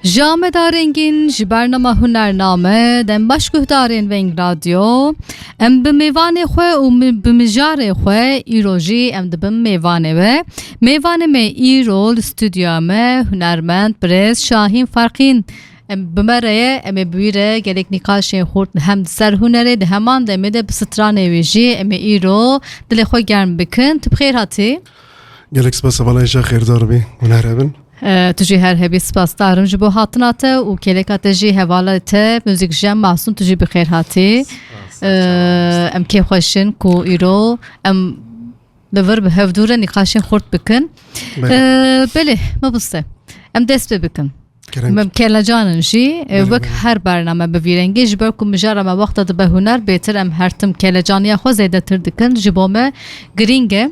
Jamedarengin ji bernama hunername dem başguhdarên Veng Radio em bi mêvanê xwe û bi mijarê xwe îro jî em dibin mêvanê ve. Mêvanê me îro li stûdyoya me hunermend Birêz Şahîn Farqîn em bi me re ye em ê bi wî re gelek nîqaşên xurt hem di ser hunerê di heman demê de bi stranê wê jî em ê îro dilê xwe germ bikin. Tu bi xêr hatî? Gelek spas hevalêşa xêrdar bî huner hebin. Tu jî her hebî spas darim ji bo hatina te û keleka te jî hevala te müzik jem masum tu jî bi xêr hatî. Em kê xweşin ku îro em li vir bi hevdûre nîqaşên xurt bikin. Belê me biste em dest pê bikin. Em kelecanin jî wek her bername bi vî rengî ji ber ku mijara me wexta dibe huner bêtir em her tim kelecaniya xwe zêdetir dikin ji bo me girîng e.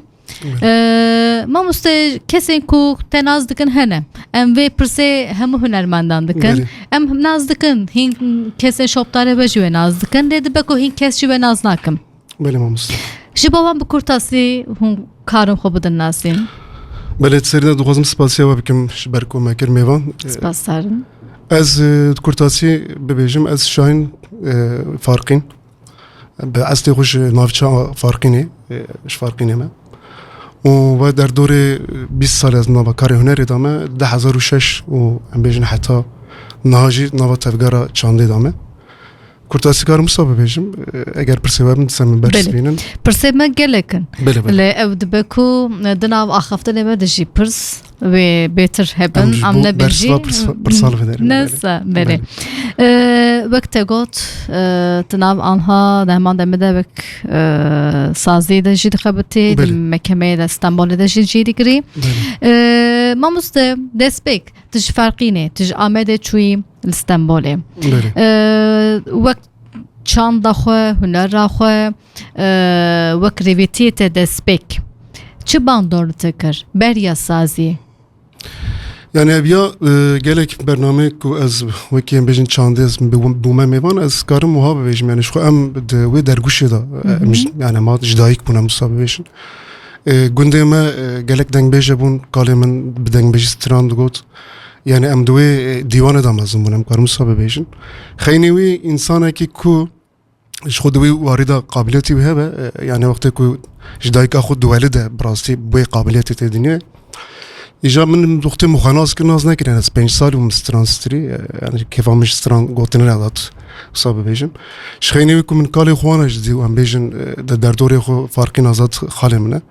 Mamoste kesên ku te naz dikin hene em vê pirsê hemû hunermendan dikin em naz dikin hîn kesên şopdarê ve jî wê naz dikin lê dibe ku hîn kes jî wê naz nakim. Belê mamoste. Ji bo wan bi kurtasî hûn karin xwe bidin nasîn. Belê serî de dixwazim spasiya we bikim ji ber ku me kir mêvan. Spas darim. Ez di kurtasî bibêjim ez Şahîn Farqîn bi estê xwe ji navçeya Farqînê ji Farqînê me. و در دور 20 سال از نوا کار هنری دامه 2006 و ام بیشن حتی نهاجی نوا تفگارا چانده دامه kurtasi karım sabı bejim eğer persevabim desem bersbinin persevme gelekin le ev debeku dinav axafta lebe de jî pers ve beter hebben am ne beji persal vederim nesa bere vekte got dinav anha deman demede vek sazî de jî dixebitî mekemeye de İstanbul'da jî digri mamuste despek tij farqîne tij amede çûyî İstanbul'e wek çanda xwe hunera xwe wek rêvîtiyê te destpêk çi bandor te kir beriya sazî yani ev ya gelek bername ku ez wekî em bêjin çandê ez bû me mêvan ez karim wiha bibêjim yani ji xwe em di wê dergûşê da yani ma ji dayîk bûne wisa bibêjin gundê me gelek dengbêje bûn kalê min bi dengbêjî stran digot yani em di wê dîwanê da mezin bûn em karim wisa bibêjin xeynî wî insanekî ku ji xwe di wî warî da qabiliyetî wî hebe yani wextê ku ji dayîka xwe diwelî de bi rastî bu wê qabiliyetê tê dinê îja min wextê muxenaz kir naz nekirin ez 5 sal û min stran stirî yani kêfa min ji stran gotinê re dat wisa bibêjim ji xeynî wî ku min kalê xwe ji dî û em bêjin di derdorê xwe farqîn azad xalê min e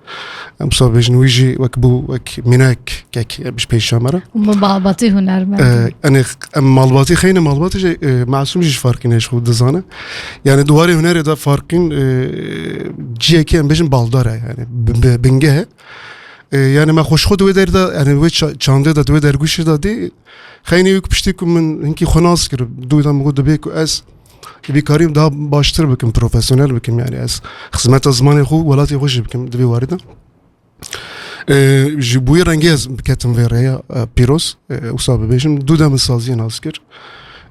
em wisa bêjin wî jî wek bû wek mînek kek ji pêşa me re malbatî hunermend yani em malbatî xeynî malbatî jî masûm jî ji farqînê ji xwe dizane yani di warê hunerê de farqîn ciyekî em bêjin baldar e yani bingeh e yani me xweşxwe di wê derê de yani wê çandê de di wê dergûşê de dî xeynî wî ku piştî ku min hinkî xwe nas kir dû da min got dibe ku ez bîkarîm daha baştir bikim profesyonel bikim yani ez xizmeta zimanê xwe welatê xwe jî bikim di vê warî de ji bu wê rengê ez biketim vê rêya pîroz wisa bibêjim dû de min saziyê nas kir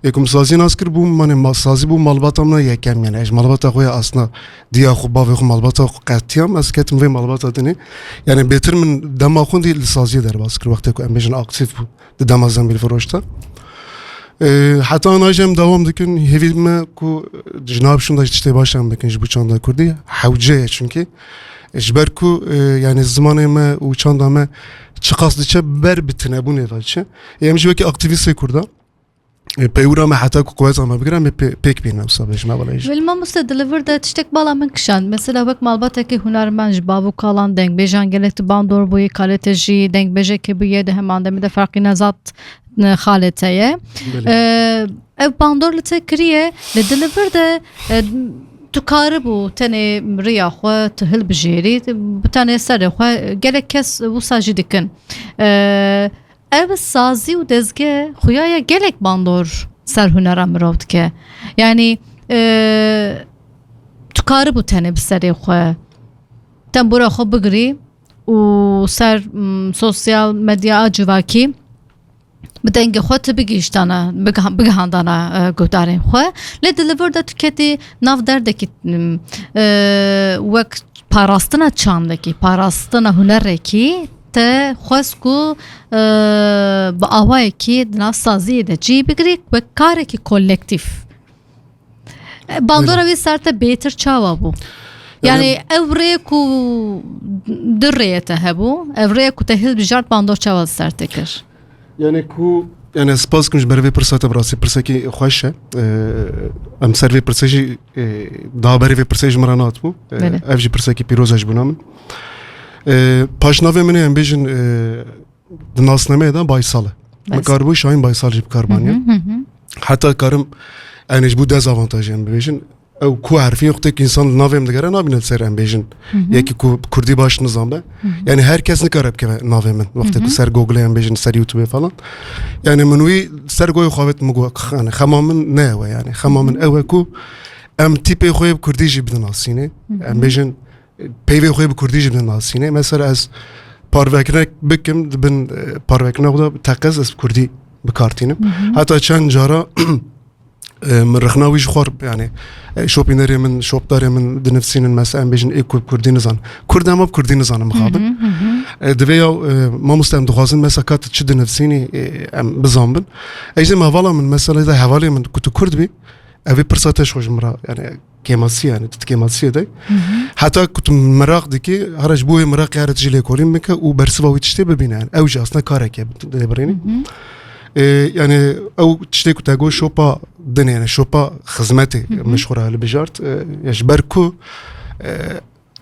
êkum saziyê nas kir bû sazî bû malbata min yekem yani ez malbata xwe asna diya xwe bavê xwe malbata xwe qetiyam ez ketim vê malbata dinê yani bêtir min dema xwe dî li saziyê derbas kir wextê ku em bêjin aktif bû di dema zembil firoşta heta naji em dewam dikin hêvî me ku ji nav şûn da ji tiştê baş em bikin ji bu çanda Kurdî hewce ye çünkü ji ber ku yani zimanê me û çanda me çi qas diçe ber bi tinebûnê ve diçe em ji wekî aktivîstê Kurda peyûra me heta ku qweza me bigiram pêk bîne wisa bêjim evalê jî mamoste diliver de tiştek bala min kişand mesela wek malbatekî hunermend ji bavû kalan dengbêjan gelek tu bandor bûyî kalê te jî dengbêjekê bûye di heman demê de farqî nezat xalê te ye ev bandor li te kiriye li diliver de tu karibû tenê riya xwe tu hilbijêrî bi tenê serê xwe gelek kes wisa jî dikin ev sazî û dezgeh xuyaya gelek bandor ser hunera mirov dike yani tu karibû tenê bi serê xwe tembûra xwe bigirî û ser sosyal medya civakî bi dengê xwe tu bigihîştana bigihandana guhdarên xwe lê diliver de tu ketî nav derdekî wek parastina çandekî parastina hunerekî te xwest ku bi awayekî di nav saziyê de cî bigirî ve karekî kolektif. Bandora wî ser te bêtir çawa bû. Yani ev rê ku di rêye te hebû, ev rêye ku te hilbijart bandor çawa ser te kir. Yani ku yani spas kim ji ber vê pirsata birastî pirsekî xweş e. Em ser vê pirsê jî daha berê vê pirsê ji min re natibû. Ev jî pirsekî pîroz e ji bona min. Paşnavê min ê em bêjin di nasnameyê de Baysal e. Min karibû Şahin Baysal jî bikarbaniye. Heta karim yani ji bo dezavantajê em bibêjin. Ew ku herfiyên xwe tek insan li navê min digere nabîne ser em bêjin. Yekî ku Kurdî baş nizam be. Yani herkes nikare bikeve navê min. Wextê ku ser Google'ê em bêjin ser YouTube'ê falan. Yani min wî ser goyê xwavêt min got yani xema min ne ew e yani. Xema min ew e ku em tîpê xwe bi Kurdî jî bidin asînê. Em bêjin peyvê xwe bi Kurdî jî bidin asînê. Mesela ez parvekinek bikim dibin parvekinek xwe de teqez ez Kurdî bikartînim. Heta çend cara من رخنا ويش خور يعني شوبينري من شوبداري من دنفسين مثلا بيجن ايكو كردي نزان كرد ما بكردي نزان مخابن دبيا ما مستهم دخوازن مثلا كات تشد نفسيني بزامبن ايجي ما فالا من مثلا اذا حوالي من كنت كرد بي ابي برساتش خوش مرا يعني كيماسي يعني تتكيماسي داي حتى كنت مراق ديكي هرج بوي مراق يارت جيلي كولين مكا وبرسوا ويتشتي ببين يعني اوجي اصلا كارك دبريني يعني او تشتي كنت اقول شوبا دنيا يعني شوبا خدمتي مشهوره اللي بجارت يجبركو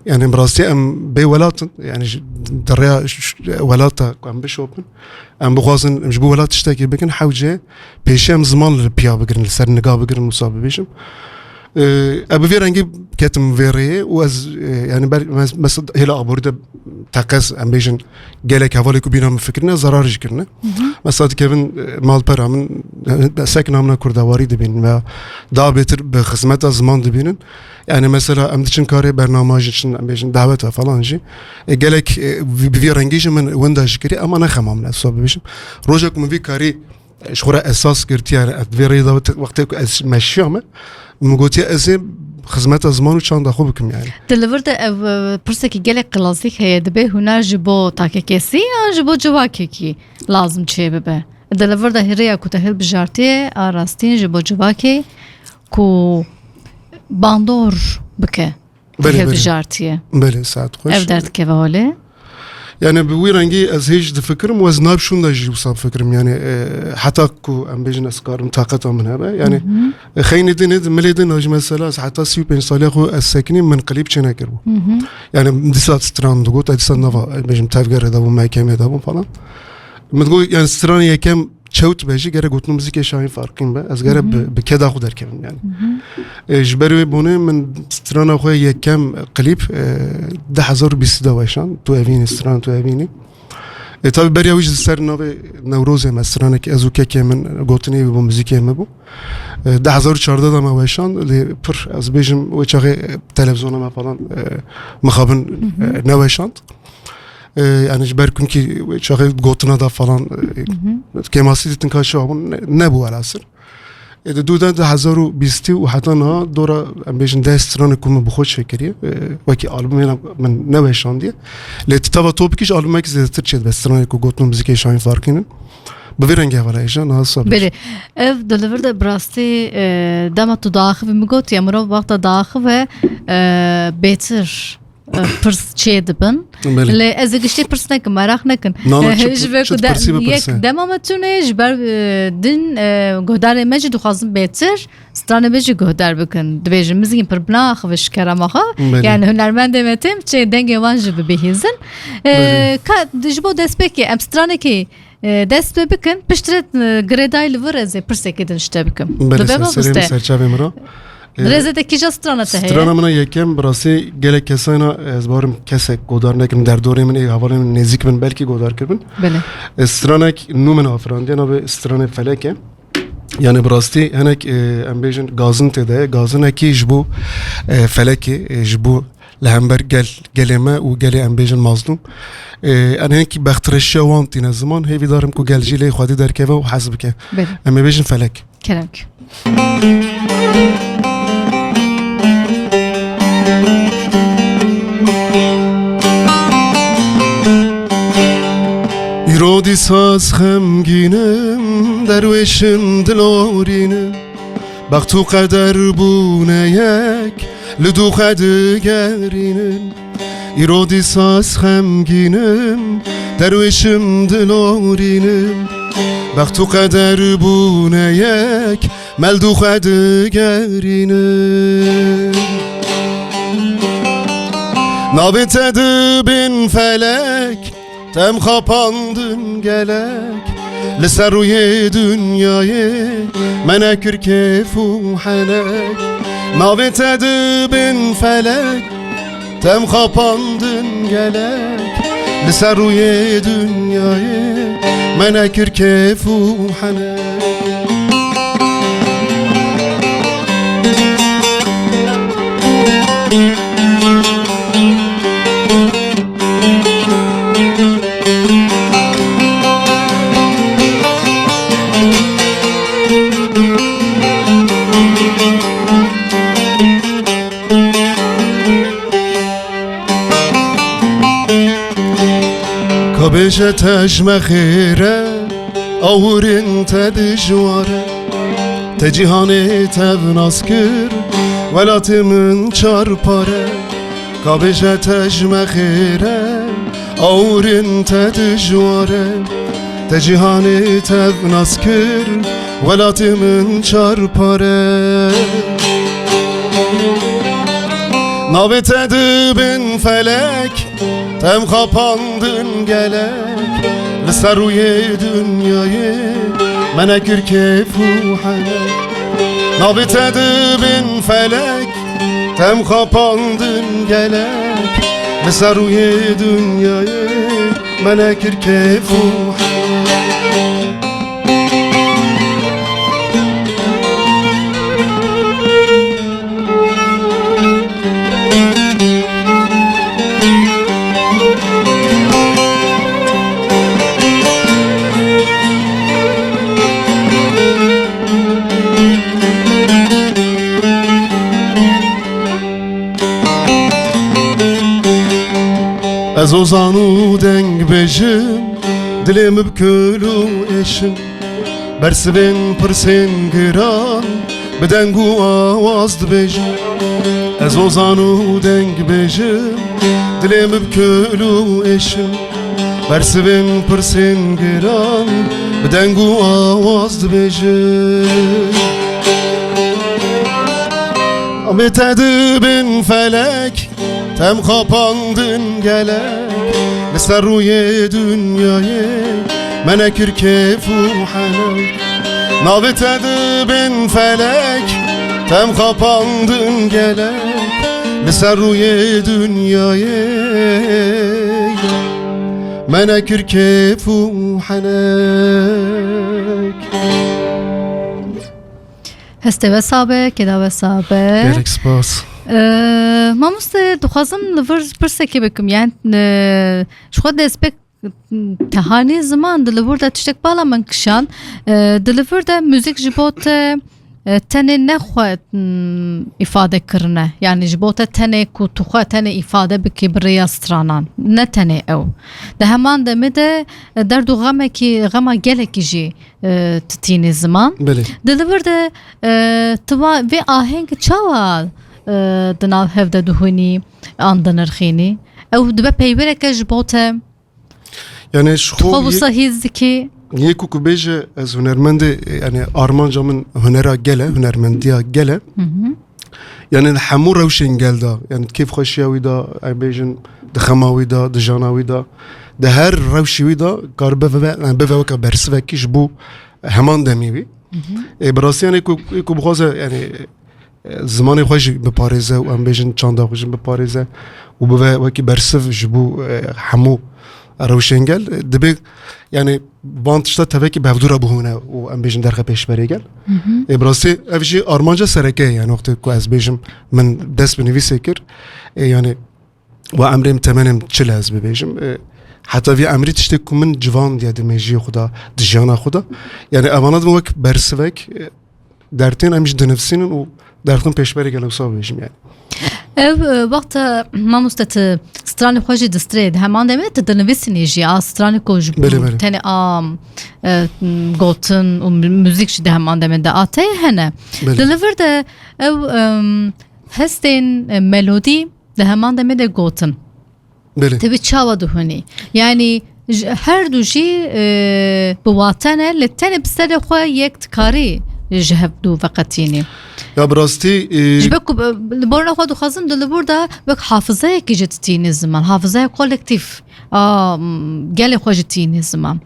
يعني براسي ام بي ولات يعني دريا ولاتا ام بشوبن ام بغازن مش بو ولات تشتكي بكن حوجه بيشام زمان البيا بقرن السر نقا بقرن مصاب بيشم ابي في رنجي كاتم فيري واز يعني مثلا هلا ابورده تقص ام بيجن قالك حوالي كوبينا من فكرنا زرار جكرنا مثلا كيفن مال برا من ساكن امنا كردواري دبين و دا بيتر بخدمت زمان دبينن يعني مثلا ام دشن كاري برنامج için ام بيجن دعوت falan جي قالك في رنجي من وندا جكري اما انا خمامنا صوب بيشم روجك من في كاري شغله اساس قلت يعني فيري دا وقت ماشي مگوتی از خدمت زمان و چند خوب بکم yani. Deliver'de pırsaki gelek klasik heye de hunar jibo takekesi ya jibo civakeki lazım çebe. Deliver'de hiriya ku tehil bijartiye arastin jibo civaki ku bandor bike tehil bijartiye. Beli saat hoş. Ev dert kevale. Yani bu rengi az hiç de fikrim ve znab şunda jî usab fikrim yani hatta ku em bejin askarım taqata min hebe yani خيني دين مليدين هج مثلا حتى سيو بين صالح الساكنين من قليب çene kir bu. Yani disat stran dugot disat nava bejim tevger da bu mahkeme da bu falan. Mtgo yani stran yekem çevt beji gere gotnu müzik şahin farkın be az gere be keda xu derkevim yani. Jberu bune min strana xwe yekem klip 2022 tu evini stran tu evini. Tabi beriya wî ji ser navê Newrozê me stranekî ez û kekê min gotinê bu müzikê me bû. 2014 da me weşand lê pir ez bêjim wê çaxê televizyona me falan mixabin neweşand. Yani ji ber ku kî çaxê gotina da falan kemasî dîtin ka şabûn nebû elâsir. دودا 2020 و حتی نه دورا بیشتر دست رانه کوم بخوش فکریه وکی آلبوم من نوشاندیه لیت تابا توپیکش آلبومی که زیادتر چید بس رانه کو گوتنم موزیک شاین فرقینه ببرنگه ولی ایشان هست بله ev deliver'de brasti dema tu daxı ve migot ya mro vaqta daxı ve beter pırs çedibin le ez gişte pırs nekin merak nekin jber ku da yek demama tune jber din godar mecid xazım beter strane beji godar bikin dibejim mizgin per blanc ve şkeramaha yani hünermend demetim çe denge van jibe behizin ka dijbo despeki em strane ki dest bikin piştret gredaylı var ez pırsekidin işte bikin bele serçave mro Rezede kija strana te heye. Strana mana yekem brasi gelek kesayna ez barim kesek godar nekim der dorê min ê havalê min nêzik min belkî godar kirbin. Bele. Stranek nû min afirandiye navê stranê felek e. Yani brastî hinek em bêjin gazin tê de gazinekî ji bo felekê ji bo li hember gelê me û gelê em bêjin mazlûm. Em hinekî bextireşiya wan tîne ziman hêvî darim ku gel jî lê xwedî derkeve û hez bike. Em ê bêjin felek. Kerek. ایرادی ساز خمگینم درویشم دلارینم بختو قدر بونه یک لدو خدگرینم ایرادی ساز خمگینم درویشم دلارینم بختو قدر بونه یک ملدو خدگرینم نابت بین فلک تم خاپاندın gelek لسر روی dünyayı منکر کیف و حنک نابت بین فلک تم خاپاندın gelek لسر روی dünyayı منکر کیف و حنک كبش تجمع خيره آورين تدجواره تجيهاني تبناس كر ولاتمن çarpare كبش تجمع خيره آورين تدجواره تجيهاني تبناس كر ولاتمن çarpare نابت bin felek tem kapandın gelek لسر روی dünyayı منکر کیف و حنک نابت bin felek tem kapandın gelek لسر روی dünyayı منکر کیف و حنک از ozanı denk bejim dilim bkülü eşim bersivin pırsin giran bedengu avazd bejim az ozanı denk bejim dilim bkülü eşim bersivin pırsin giran bedengu avazd bejim Ahmet bin felek tem kapandın gelek لسر روی dünyayı منکر کیف و حنک نابت bin felek tem kapandın gelek لسر روی dünyayı منکر کیف و حنک هسته و سابه کدا و سابه گرک سپاس ماموسته دخوازم لور پرسکی بکم یعنی شخواد دسپک تهانی زمان دلور ده تشتک بالا من کشان دلور ده موزیک جبوت تنه نخواه ifade کرنه یعنی جبوت تنه کو تخواه تنه ifade بکی بریا سترانان نه تنه او ده همان دمه ده درد و غمه کی غمه گلکی جی تتینی زمان بله دلور ده توا و آهنگ چاوال دناو هفده دهونی آندنرخینی او دبه پیوره که جبوته yani şu خب هیزکی Niye beje az hünermendi yani Armanca min hünera gele hünermendiya gele yani hamu rewşen gelda yani keyf xoşiyawi da ay bejin de xemawi da de janawi da de her rewşi da garbe ve beveka bersveki bu heman demivi براستی یعنی کو بخوازه یعنی زمانی خوش بپارێزە و ئەم بێژن چاندا خوشم بپارێزە و ببێ وەکی بەرسف ji بوو هەموو ڕەوشێنگەل دەبێ یعنی van tişta tevekî bevdûra bûhûne û em bêjin derxe pêşberê gel brastî ev jî armanca sereke yani wextê ku ez bêjim min dest bi nivîsê kir yani ve emrêm temenim çil ez bibêjim حتی وی امری تشتی که من جوان دیده میجی خدا دیجانا خدا یعنی اوانات من وک برسوک درتین امیش دنفسینن و درتون پیشبری گلو صاحب میشیم یعنی وقت ما مستت strani xwe distrêd heman demê tu dinivîsînî jî a strani ku ji tenê a gotin û müzik jî de heman demê de a tê hene di li vir de ew hestên melodî di heman demê de gotin tevî çawa dihûnî yani her du jî bi watene li tenê bi serê xwe yek dikarî ji hev du veqetînî ya bi rastî ji ber ku li borna xwe dixwazim di li vir de wek hafızayekî jî tînî ziman hafızaya kolektiv gelê xwe jî tînî ziman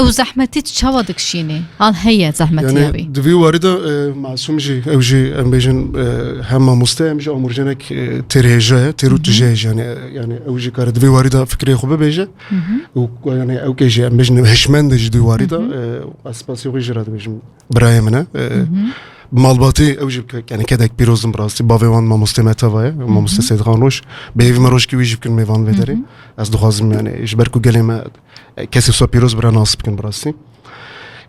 ew zehmetî çawa dikişînî an heye zehmetîya wî di vî warî de masûm jî ew jî em bêjin hem mamoste em jî amûrjenek têrhêje ye têrû tije yani ew jî kare di vî warî de fikrê xwe bibêje û yani ew kê jî em bêjin hişmend jî di warî de espasiyê xwe jî re dibêjim birayê min e malbatî ew jî yani kedek pîrozim bi rastî bavê wan mamoste me teva ye mamoste Sêdixan Roj bêhêvî me rojkî wî jî bikin mêvan vê derê ez dixwazim yani ji ber ku gelê me kesê wisa pîroz bire nas bikin bi rastî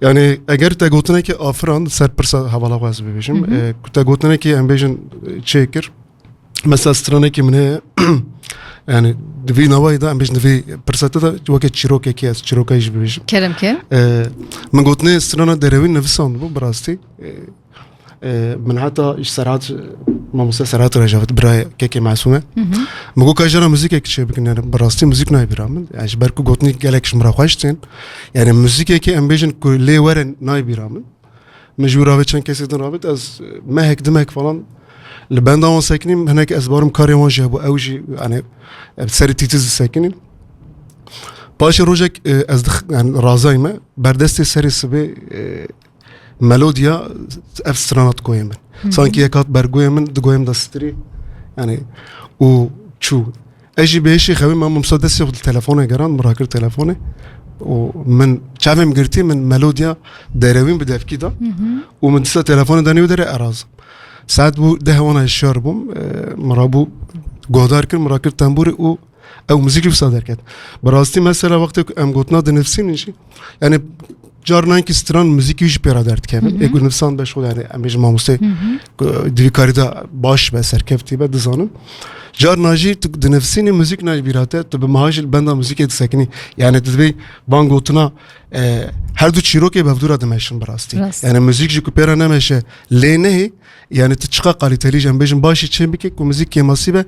yani eger te gotinekî afiran ser pirsa hevala xwe ez bibêjim ku te gotinekî em bêjin çê kir mesela stranekî min heye yani di vî navayê de em bêjin di vî pirsetê de wekî çîrokekî ez çîrokayî jî bibêjim kerem ke min gotinê strana derewî nivîsand bû bi rastî من حتى ايش سرعات ما مسا سرعات رجعت براي كيكي معصومه مگو كاجرا موزيك كشي بكن يعني براستي موزيك ناي بيرامن يعني بركو غوتني گالكش مراخواشتين يعني موزيك كي امبيجن كو لي ورن ناي بيرامن مجبوراوي چن كسيدن رابط از ما هيك دمك فلان لبندا وان ساكنين هناك اسبارم كاري وان جابو اوجي يعني سري تيتز ساكنين باش روجك از يعني رازايمه بردستي سري سبي ملوديا اف سترانات goyemin. Sanki yakat ber goyemin de goyem da stri. Yani o çu. Eji beşi xevi ma mumsadesi xud telefona geran murakir telefonu. O min çavim girti min melodiya derevin bi devki da. O min disa telefonu daniyo dere araz. Saat bu dehwana şarbum marabu godar kir murakir tamburi o ev müzik ifsa derket. Barasti mesela vakti em gotna de nefsin işi. Yani جارنا کی ستران موزیکی ویش پیرا درد کردن. اگر نفسان بهش خود یعنی امیج ماموسته دیوکاری دا باش به سرکفتی به دزانم. جارنا جی تو دنفسینی موزیک نای بیراته تو به مهاجل بندا موزیکی دسکنی یعنی تدوی بانگوتنا هر دو چیروکی به ودورا دمشن براستی. یعنی موزیک جی کو پیرا نمیشه لینه yani çıka kaliteli jambejin başı çembike ku müzik kemasî be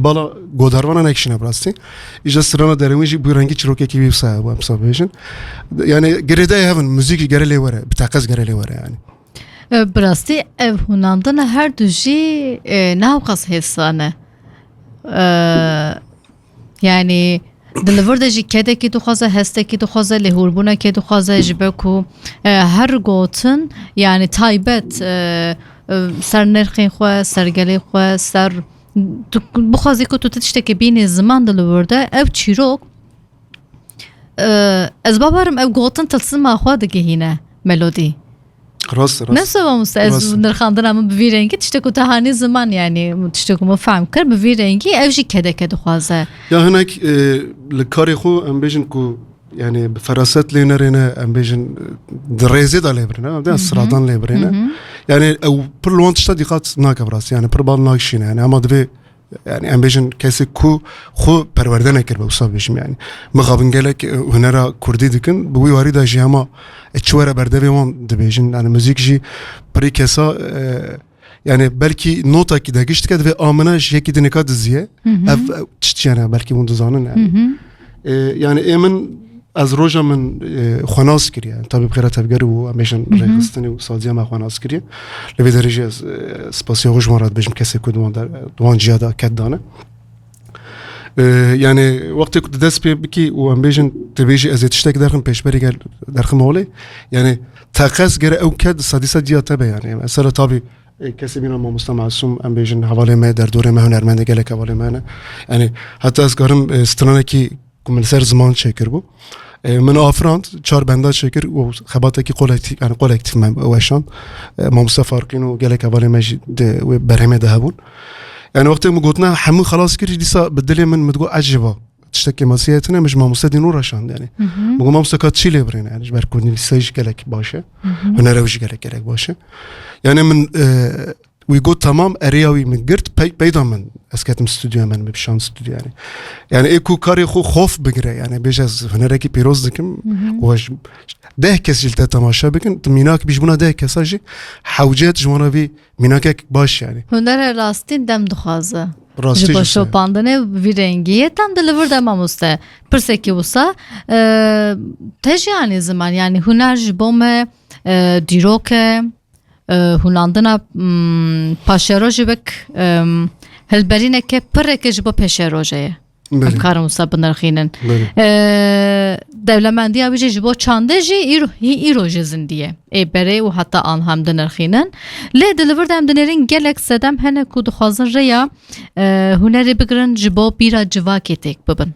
bala godarvana nekşine brasti ija sırana derewî bu rengi çirokekî wî wisa bu emsa bêjin yani gerede hevin müzik gerelê were bi taqez gerelê were yani brastî ev hunandina her du jî navqas hêsane yani di li vir de jî kedekî dixwaze hestekî dixwaze lêhûrbûnekê dixwaze ji ber ku her gotin yani taybet ser nirxên xwe ser gelê xwe ser bixwazî ku tu tiştekî bînî ziman di li wir de ev çîrok ez babarim ev gotin tilsima xwe digihîne melodî rast nasıl olmuşsa ez nirxandina min bi vî rengî tiştek ku te hanî ziman yani tiştek ku min fehm kir bi vî rengî ev jî kedeke dixwaze ya hinek li karê xwe em bêjin ku yani feraset lênerêne em bêjin di rêzê da lêbirine de sıradan lêbirine yani ew pir li wan tişta dîqat nake rastî yani pir bal nakişîne yani ama divê yani em bêjin kesê ku xwe perwerde nekir be wisa bêjim yani mixabin gelek hunera kurdî dikin bi wî warî de jî hema çi were berdevê wan dibêjin yani müzik jî pirî kesa yani belki notakî de giş dike divê amina ji yekî dinika diziye ev tişt yani belki hûn dizanin yani yani êmin از روزا من خناس کریه طبیب خیرات افگر و همیشه رقصتنی و سازی ما خناس کریه لبی درجه از سپاسی روز مراد بجم کسی که دوان جیادا کد دانه yani وقتی که دست بکی و هم بیشن تبیجی از تشتک درخم پیشبری گل درخم اولی yani تقص گره او کد سادیسا جیا تبه yani مثلا tabi کسی بینا ما مستمعسوم هم بیشن حواله ما در دوره ما هنرمنده گله حواله ما نه yani hatta az garım strana ki من سر زمان شکر بو من آفراند چهار بنده شکر و خباته کی kolektif yani kolektif من وشان ما مستفارقين و گله حواله ما و برهمه ده بون يعني وقت ما قلنا حمو خلاص كري ديسا بدلي من متقول عجبة تشتكي مسيرتنا مش ما مستدين ورشان يعني مو ما مستكات شيء لبرينا يعني بركوني لسه جالك باشا هنا روج جالك باشا يعني من وی گو تمام اریاوی من گرت پیدا من اسکتم استودیو من بپیشان استودیو yani yani اکو کاری خو خوف بگیره yani بیش از هنرکی پیروز دکم وش ده کس جلت تماشا بکن میناک بیش بنا ده کساجی حوجت جوانا وی میناک باش yani هنر راستین دم دخوازه راستی جبا شوپاندنه وی رنگیه تم دلیور دمام استه پرسکی وسا تج yani zaman yani هنر جبا me دیروکه هناندنا پاشرو جبک هلبرینه که پرکه جبا پشروجه کارم وسا بنرخینن دولمندی آبیجی جبا چانده جی ایرو جزندیه ای بره و حتی آن هم دنرخینن لی دلیور دم دنرین گلک سدم هنه کود خوازن ریا هنری بگرن جبا بیرا جواکی تک ببن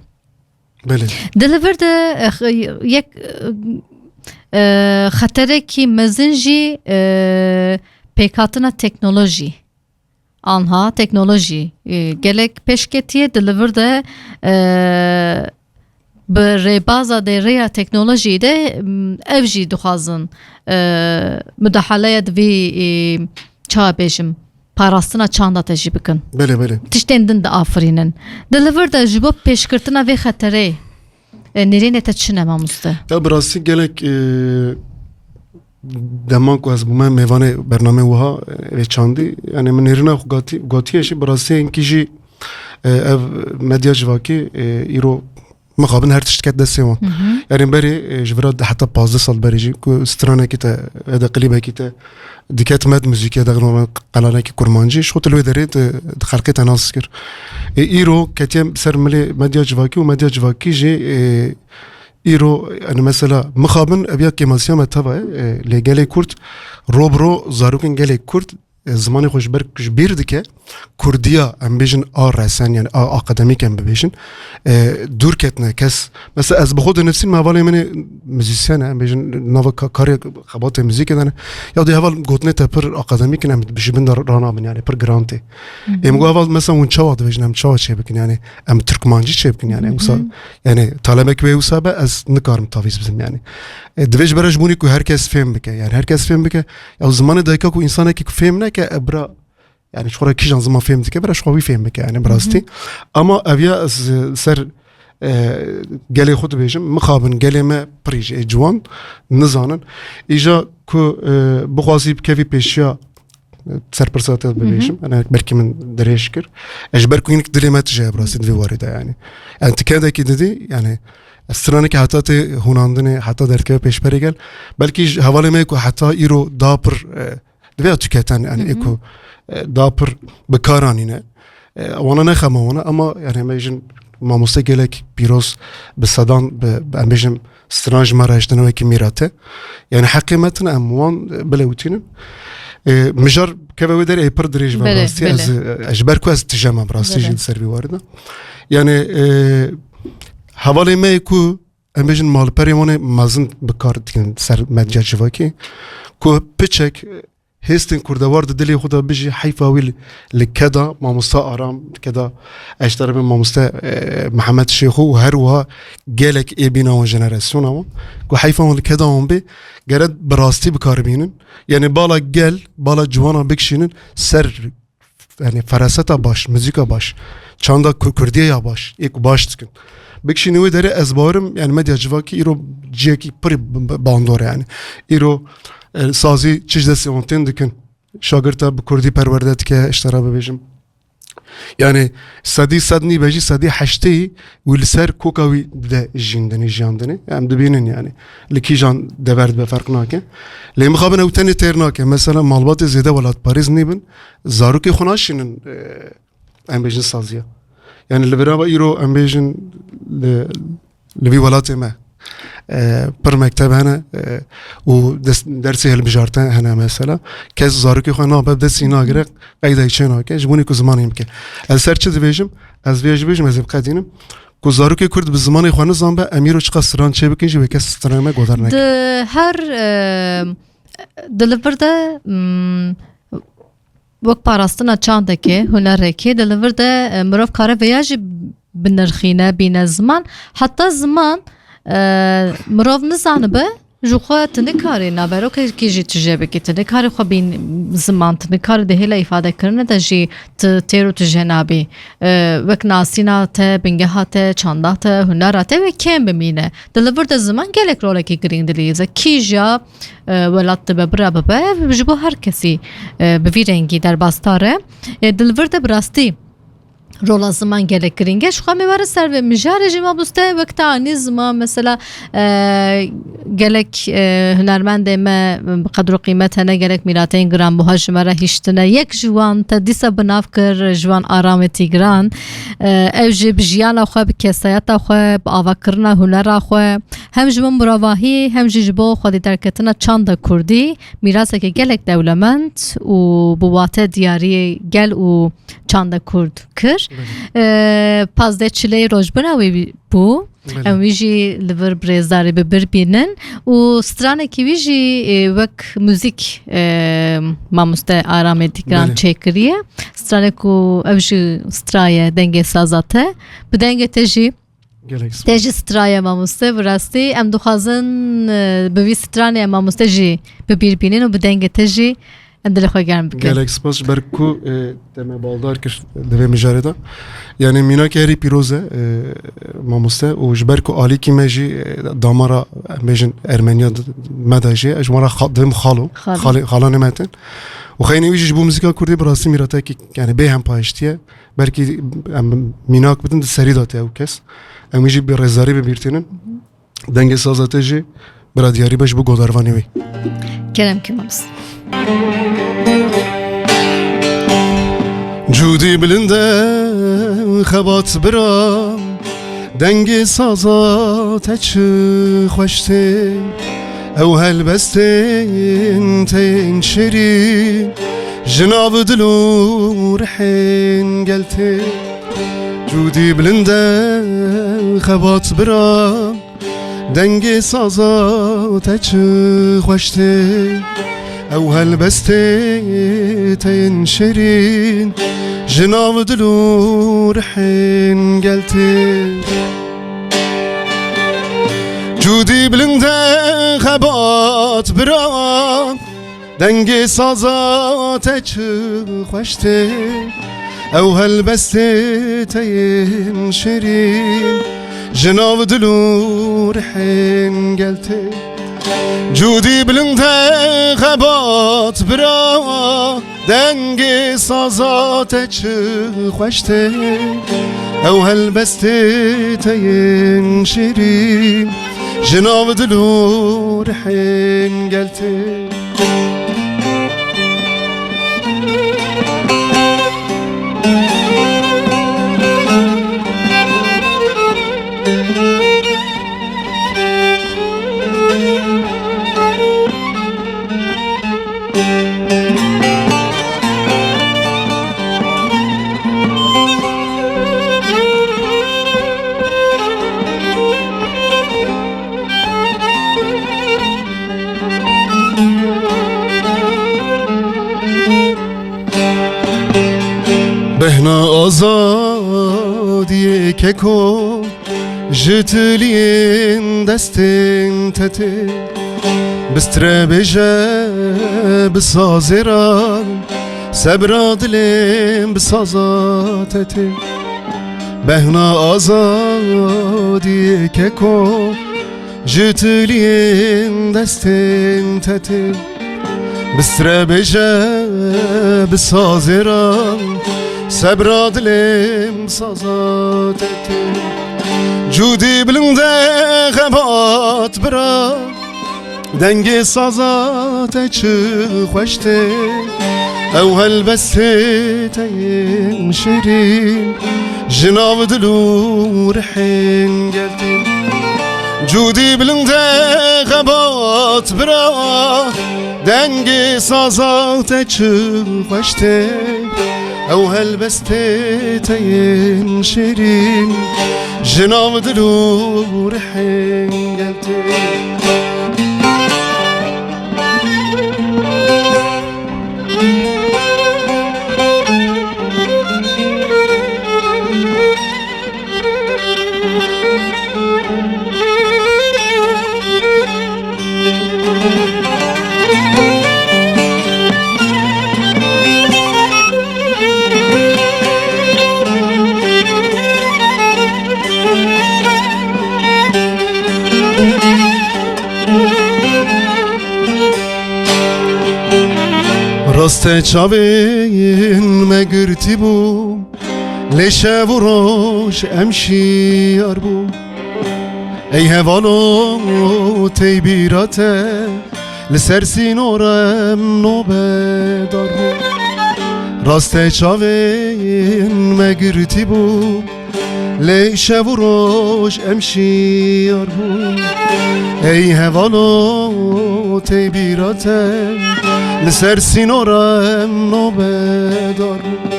دلیور ده یک خطره کی مزنجی پیکاتنا تکنولوژی آنها تکنولوژی گلک پیشکتیه دلیور ده به ریبازا ده ریا تکنولوژی ده اوجی دخوازن مدحله دوی چا بیشم پاراستنا چاندا تجی بکن بله تشتندن ده آفرینن دلیور ده جبو پیشکرتنا وی خطره نرین تچنه ماموسته یا براستی گلک دمان کو از بومه میوانه برنامه وها و چاندی یعنی من نرینا گاتیشی براستی اینکی جی مدیا جواکی ایرو مقابل هر تشتكت دسيون يعني بري جبرات حتى 15 سال بري جي كو سترانا كيتا هذا قليبه كيتا ديكات ماد موزيكيه دغنو قلانا كي كورمانجي شوت لو دريت خلقت انا نذكر ايرو كاتيم سر ملي ماديا جواكي وماديا جواكي جي ايرو انا مثلا مخابن ابيا كيماسيا متابع لي جالي كورت روبرو زاروكن جالي كورت زمانی خوش برکش بیرد که کردیا ام بیشن رسن یعنی اکادمیک ام بیشن دور کتنه کس مثلا از بخود نفسی موالی من موزیسیانه ام بیشن نو کاری خبات موزیک دانه یا دی اول گوتنه تا پر اکادمیک ام بیشی بند رانا بن یعنی پر گرانتی ام گو اول مثلا اون چواد بیشن ام چواد چه بکن یعنی ام ترکمانجی چه بکن یعنی یعنی طالبک به وسابه از نکارم تاویز بزم یعنی دویش برای جمونی که هر کس فهم بکه یعنی هر کس فهم بکه یا زمان دایکا کو انسانه که فهم نه که ابرا يعني شو كي جان زمان فهمت كبر شو فهمك يعني براستي اما ابيا سر قالي خد بيجم مخابن قالي ما بريج جوان نزانن اجا كو بغازي بكافي بيشيا سر برسات بيجم انا بركي من دريشكر اجبركو انك دليمات جاي براستي في وارده يعني انت كده كده يعني استرانك حتى هوناندني حتى دركه پیش بريگل بلكي حواله ميكو حتى ايرو دابر دویا تکتن يعني اكو دابر بكارانينه وانا نخمه وانا اما يعني ماجن ما مستقلك بيروس بالصدان بامجم سترانج مراجتنا وكي ميراته يعني حقيقتنا اموان بلوتين مجر كيف ودر اي بردريج براستي از اجبركو از تجمع براستي جين سيرفي وارده يعني حواله ما يكو امجن مال بريمونه مازن بكار دين سر مدجا جواكي كو بيتشك هستن كردوار دلی خدا بيجي حيفاوي لكذا ماموستا آرام كذا اشترى من ماموستا محمد شيخو وهروها جالك ابينا وجنراسيون اما كو حيفاوي لكذا هم بي جرد براستي بكاربينن يعني بالا جوانا بكشينن سر يعني فراستا باش موزيكا باش چاندا كرديه باش ايك باش تكن بكشيني ودري ازبارم يعني مديا جواكي ايرو جيكي بري باندور يعني ايرو سازی چیز دستی اونتن دکن شاگرد به کردی پروردت که اشترا ببیجم یعنی صدی بجی صدی هشتی ولسر کوکاوی ده جیندنی هم دبینن یعنی لکی جان دورد به فرق ناکه لی مخابن اوتنی تر ناکه مثلا مالبات زیده ولاد پاریز نیبن زاروکی خوناشینن هم بیجن سازیا یعنی لبرا ایرو هم بیجن لبی ولات ما پر مکتب هنه و درسی هالبجارتن هنه مثلا کس زاروکی خواه نابب دستی ناگره قیده چه ناکه جبونی که زمانی میکن از سر چه دویجم از بیجم از بقدینم که زاروکی کرد به زمانی خواه نزان به امیرو چقدر سران چه بکنجی و کس سترانمه گودر نکن هر دلبرده وقت پاراستنا چانده که هنره که دلبرده مروف کاره ویاجی بنرخینه بین زمان حتی زمان مروف نزانه به جوخه تنکاری نبرو که جی تجربه که تنکاری خو بین زمان تنکاری ده هلا ifade کرنه ده جی تیرو تجنابی وک ناسینا ته بنگه ته چانده ته هنر ته و کم بمینه دلور ده زمان گلک روله کی گرین دلیزه کی جا ولات ببره ببه جبو هر کسی بوی رنگی در باستاره دلور ده براستی رولا زمان gelek gringe şu kami var ser ve mijareci ma buste vektani zaman mesela gelek hünermende me kadro kıymetine gelek mirateyn gram bu hajmara hiştine yek jwan ta disa banavkir jwan arameti gran evji bijyana xwe bi kesayata xwe bi avakirina hunera xwe hem jwan muravahi hem jbo xwe derketina çanda kurdî miraseke gelek dewlement û bu wate diyarî gel û çanda kurd kir pazdeçilê rojbina wê bû em wî jî li vir birêzdarê bi bir bînin û stranekî wî jî wek müzik mamoste aramê dîkran çêkiriye stranek û ev jî straye dengê saza te bi dengê te jî te jî straye mamoste bi rastî em dixwazin bi vî stranê mamoste jî bi bir bînin û bi dengê te jî endele xwe germ bikin. Gelek spas berku deme baldar kir devê mijarê da. Yani minak herî pîroz e mamoste û ji ber ku alîkî me jî damara bêjin Ermeniya me de jî ji wara divim xalo xalanê me tin. û xeynî wî jî ji bo muzîka Kurdî bi rastî mîratekî yani bê hem payiştiye belkî em minak bidin di serî da te ew kes. Em wî jî bi rêzdarî bibîrtînin. Dengê saza te jî bira diyarî be ji bo godarvanê wî. Kerem ki mamoste. جودی بلنده خبات برام دنگ سازات چه خوشته او هل بستین تین شرین جناب دلو رحین گلته جودی بلنده خبات برام دنگ سازات چه خوشته او هل بسته تین شرین جناب دلو رحین گلته جودی بلنده خبات برام دنگ سازات چه خوشته او هل بسته تین شرین جناب دلو رحین گلته جودی بلنده خبات برا دنگ سازات چه خوشته او هل بسته تین شیرین جناب دلو رحین گلته بهنا آزادی که کن جتلین دستین تته بستره بجه بسازران سبرا دلیم بسازاتته بهنا آزادی که کن جتلین دستین تته بستره بجه بسازران سبرا دلیم سازاتته جودی بلنده خبات برا دنگ سازات چه خوشته او هل بسته تین شیرین جناب دلو رحین گلته جودی بلنده خبات برا دنگ سازات چه خوشته او هل بسته تین شیرین جناب دلو رحین گلته Raste çavin me girti bu Leşe vuroş emşiyar bu Ey hevalo teybirate Lisersin orem nobedar bu Raste çavin me girti bu Leşe vuroş emşiyar bu Ey hevalo teybirate Lisersin orem nobedar bu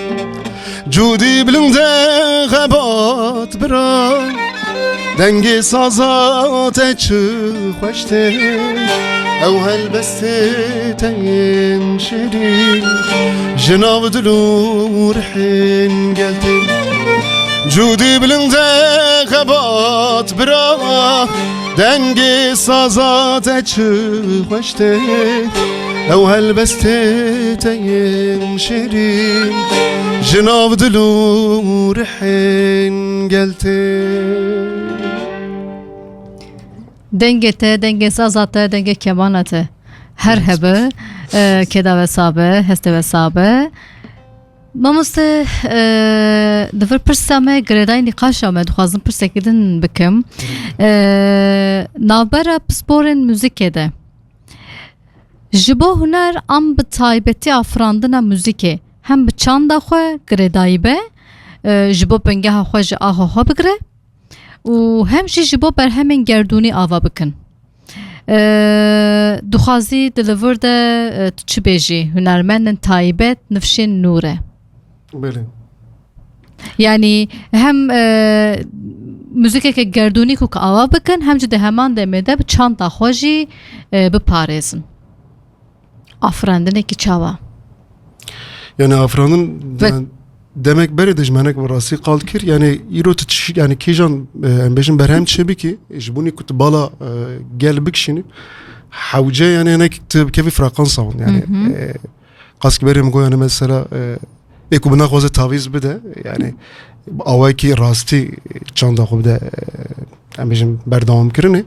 Cudi bilinde xebat bira Dengi sazat eçi xoşte Ev helbeste teyin şirin Jinav dilur hin geltin Cudi bilinde xebat bira Dengi sazat eçi xoşte Ev helbeste teyin şirin Jinav dilur hin geltin Dengete, denge sazate, denge kemanate. Her hebe, keda ve sabe, heste ve sabe. Mamoste, devir pirsame gredai nikaşa me duhazım pirsekidin bikim. Navbera pisporin müzikede. Jibo huner am bi taybeti afrandina müzike. Hem bi çanda xwe gredai be, jibo pengeha xwe ji aha bigre. و هم جی بو بر همین گردونی آوا بکن دخوازی دلور ده چی بیجی هنرمندن تایبت نفشین نوره بله yani hem müzik که گردونی کو آوا بکن هم جی ده همان demede bir çanta خوشی بپارێزن afrandine ki çava yani afranın demek beri de jmenek varası kalkır yani iro tçi yani kijan embejin berhem çebi ki jbuni kut bala gel bikşini havce yani ne kefi frekans savun yani kask berim go yani mesela eko buna koze taviz bide yani avaki rasti çanda xobde embejin berdavam kirine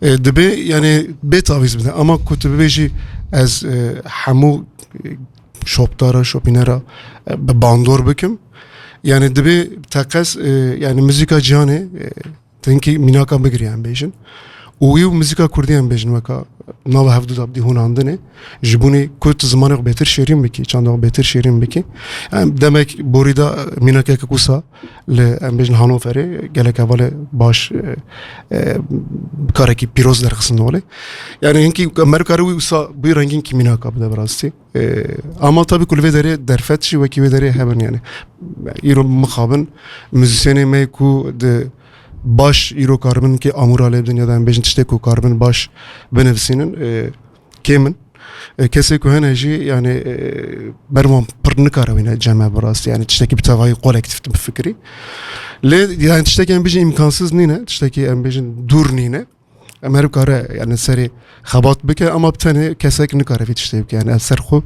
dibe yani be taviz bide ama kutu beji az hamu şoptara, şopinera bandor bikim. Yani dibi takas yani müzika cihanı tenki minaka bigriyan bejin. Uyu müzika kurdiyan bejin vaka nava hafdu dabdi hun andine. Jibuni kurt zamanı beter şerin biki, çanda beter şerin biki. Yani demek borida minaka kusa le bejin Hanover'e gelek evvela baş karaki piroz derxsinde ole. Yani enki Amerika'yı usa bir rengin ki minaka bide brasti. Ama tabii kulvedere derfetçi ve kivedere hemen yani. İro mukabın müzisyeni meyku de baş iro karbon ki amur alebden ya da bejin tişte ku karbon baş benefsinin kemin kese ku heneji yani berman pırnı karavine cema brasti yani tişteki bir tavayı kolektif bir fikri. Le yani tişteki en bejin imkansız nine tişteki en bejin dur nine. Amerika'ya yani seri xabat bike ama bir tane kesek nikare fitişte yani eser xub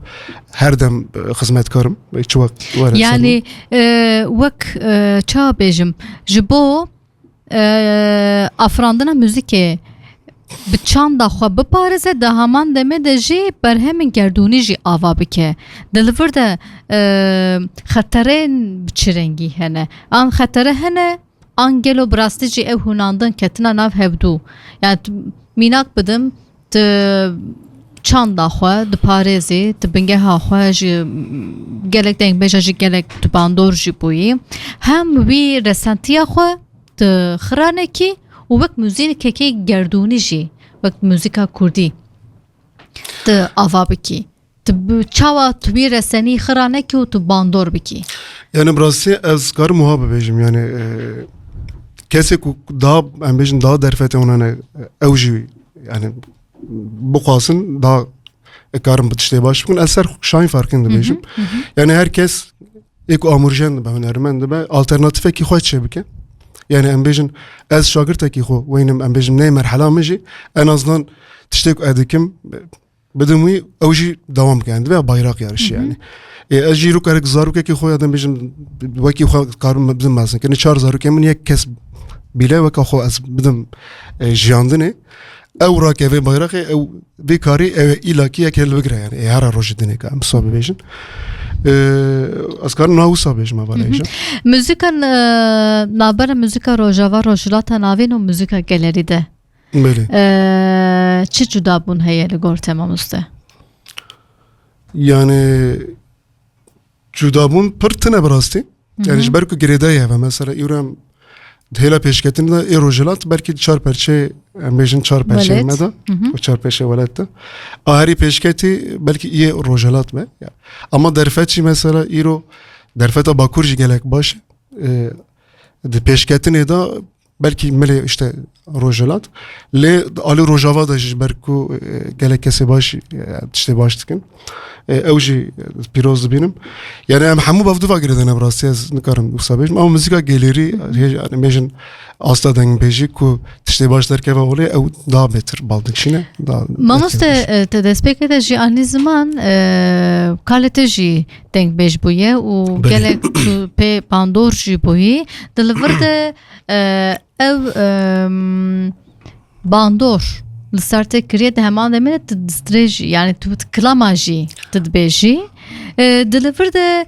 her dem hizmetkarım çok var yani vak çağ bejim jibo afrandına müzike bi çanda xwe biparêze de heman demê de jî berhemên gerdûnî jî ava bike. Dilivir de xeterên bi çi rengî hene. An xetere hene an gelo bi rastî jî ew hunandin ketina nav hevdû. Yani mînak bidim tu çanda xwe diparêzî tu bingeha xwe ji gelek dengbêja jî gelek tu bandor jî bûyî. Hem wî resentiya xwe tu xiranekî û wek müzîkekê gerdûnî jî wek müzîka Kurdî tu ava bikî. Tu çawa tu wî resenî xiranekî û tu bandor bikî. Yani brasi ez karim muha bibêjim yani kesek ku daha em bêjin daha derfete onane ew jî yani bixwazin daha karim bi tiştê baş bikin ez ser şayîn farkın dibêjim. Yani herkes êku amûrjen dibe hunermend dibe alternatîfekî xwe çêbike. Yani em bêjin ez şagirtekî xwe wênim em bêjim nê merhela min jî en azından tiştê ku edikim bidim wî ew jî dewam bike yani dibe bayraq yarişî yani. Ez jî rûkarek zarokekî xwe ya dem bêjim wekî xwe karim bidim mezin kirin çar zarokê min yek kes bîle weka xwe ez bidim jiyandinê ew rakê vê bayraqê ew vê karî ew îlakî yek hêl bigire yani her rojê dinê ka em wisa bibêjin ez karim na wisa bêjim evalêjin Müzika navbera müzika rojava rojilata navên û müzika gelerî de belê çi cudabûn heye li gor temamız de? yani cudabûn pir tune bi rastî yani ji ber ku girêdayê heve mesela îro em hêla pêşketin de ê rojilat belkî çar perçe em bêjin çar perçeyê Welet. me da çar perçe welet de a herî pêşketî belkî iyê rojilat me ama derfet jî mesela îro derfeta bakur jî gelek baş di pêşketinê da belkî milê işte rojilat lê alî rojava da ji ber ku gelek kesê baş tiştê baş dikin ew jî pîroz dibînim yani em hemû bav diva girêdine bi rastî ez nikarim wisa bêjim ama muzîka gelêrî yani bêjin asta dengbêjî ku tiştê baş derkeve holê ew daha bêtir baldikşîne Mamoste te destpêkê de jî anî ziman kalete jî dengbêj bûye û gelek pê bandor jî bûyî di li vir de ev bandor li ser te kiriye de heman demê de tu distrê jî yani tu kilama jî tu dibêjî di li vir de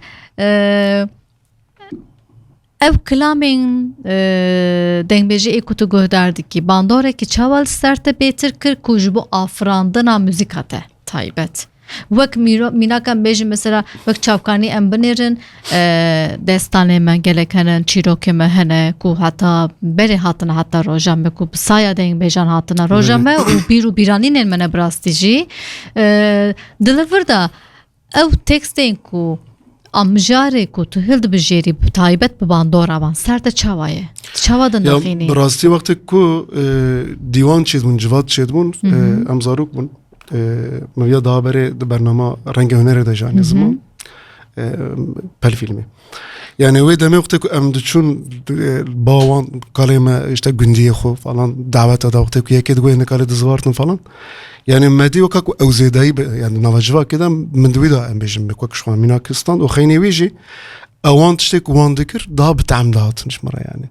ev kilamên dengbêjiyê ku tu guhdar dikî bandorekî çawa li ser te bêtir kir ku ji bo afirandina muzîka te taybet wek mînakan bêjin mesela wek çavkanî em binêrin destanê me gelek hene çîrokê me hene ku heta berê hatine heta rojan me ku bi saya dengbêjan hatine rojan me û bîr û bîranînên me ne bi rastî jî di li vir de ew tekstên ku amjarê ku tu hil dibijêrî taybet bi bandora wan ser te çawa ye çawa de ya nexînî bi rastî wextê ku dîwan çêdibûn civat çêdibûn em zarok bûn ya daha berê di bernama Rengê Hunerê de jî anî ziman pel filmê yani wê demê wextê ku em diçûn bawan kalê me işte gundiyê xwe falan daveta da wextê ku yekê digoyê nikalê dizîvartin falan yani medî weka ku ew zêdayî yani nava civakê de min di wî da em bêjin bi ku şu an mînakistan û xeynê wî jî ewan tiştê ku wan dikir daha bi tehm dihatin ji me re yani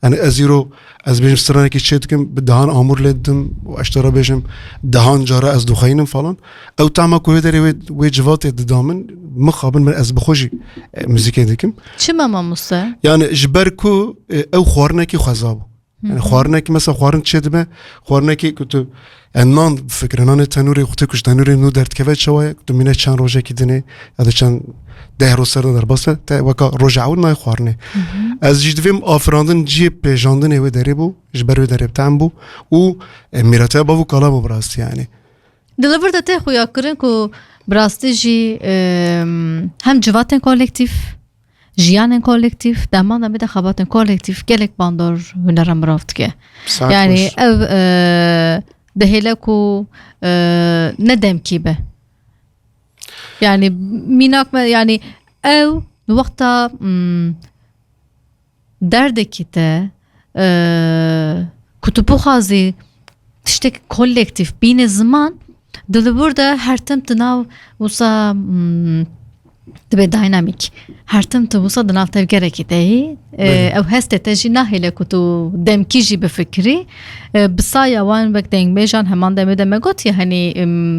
yani ez îro ez bêjim stranekî çê dikim bi dehan amûr lê didim û eştera bêjim dehan cara ez dixweynim falan ew tema ku wê derê wê civatê dida min mixabin min ez bi xwe jî muzîkê dikim çima mamoste yani ji ber ku ew xwarinekî xweza bû yani xwarinekî mesela xwarin çê dibe xwarinekî ku tu yani nan fikrin nanê tenûrê xwe ku ji tenûrê nû derdkeve çawa ye tu mîne çend rojekî dinê ya da çend deh roj ser derbas te weka roja ew nayê xwarinê ez jî divêm afirandin ciyê pêjandinê wê derê bû ji ber wê derê bi tehm bû û mîreteya bav û kala bû bi rastî yani di li vir de te xuya kirin ku bi rastî jî hem civatên kolektif jiyanên kolektif deman demê de xebatên kolektif gelek bandor hunera mirav dike yani ev dihêle ku ne demkî be yani mînak me yani ew li wexta derdekî te ku tu bixwazî tiştek kolektif bîne ziman di li vir de her tim di nav wisa dibe dynamik her tim tu wisa di nav tevgerekî de yî ew hestê te jî nahêle ku tu demkî jî bifikirî bi saya wan wek dengbêjan heman demê de me gotiye henî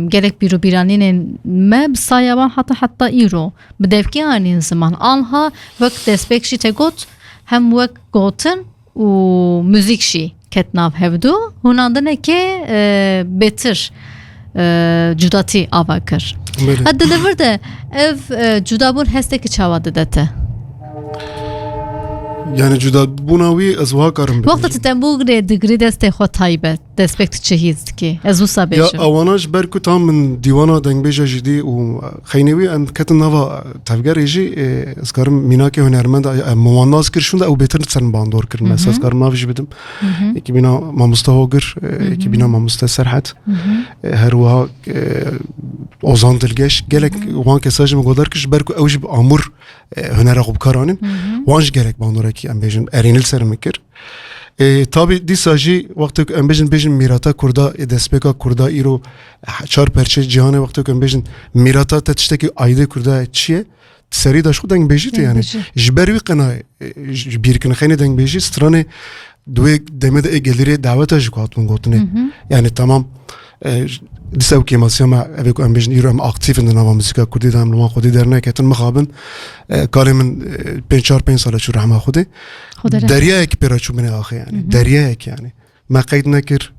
gelek bîro bîranînên me bi saya wan heta îro bi devkî anîn ziman anha wek destpêk jî te got hem wek gotin û müzik jî ket nav hevdû hûnan dinekê bêtir cudatî ava kir Belê. di li vir de ev cudabûn hestekî çawa dide te yani cudabûna wî ez wiha karim wexta tu tembûrê digirî destê xwe taybet destpêk tu çihîz dikî ez wisa ya bêjim ewana ji ber ku tam min dîwana dengbêja jî dî û xeynê wî em ketin nava tevgerê jî ez karim mînakê hunermend em wan nas kir şûn de ew bêtir ser bandor kirin mesela ez karim nav jî bidim yekî bîna mamoste hogir yekî bîna mamoste serhet her wiha ozan dilgeş gelek wan kesa jî min godar kir ji ber ku ew jî bi amûr hunera xwe bikaranîn wan jî gelek bandorekî em bêjin erênil ser min kir tabi dîsa jî wextê ku em bêjin mîrata Kurda destpêka Kurda îro çar perçe cihanê wextê ku em bêjin mîrata te tiştekî aydê Kurda çi ye serî da xwe dengbêjî te yani ji ber wî qena ji bîrkirina xeynê dengbêjî stranê دوی دمه ده گلری دعوت اج کوات من گوتنه یعنی تمام دیسا و کیماسیا ما اوی کو ام بیشن ایرو ام اکتیف اند نوا موسیقا کردی دام لما خودی درنه کتن مخابن کاری من 5 سال شو رحمه خودی دریا یک پیراشو بنه آخه یعنی دریا یک یعنی ما قید نکر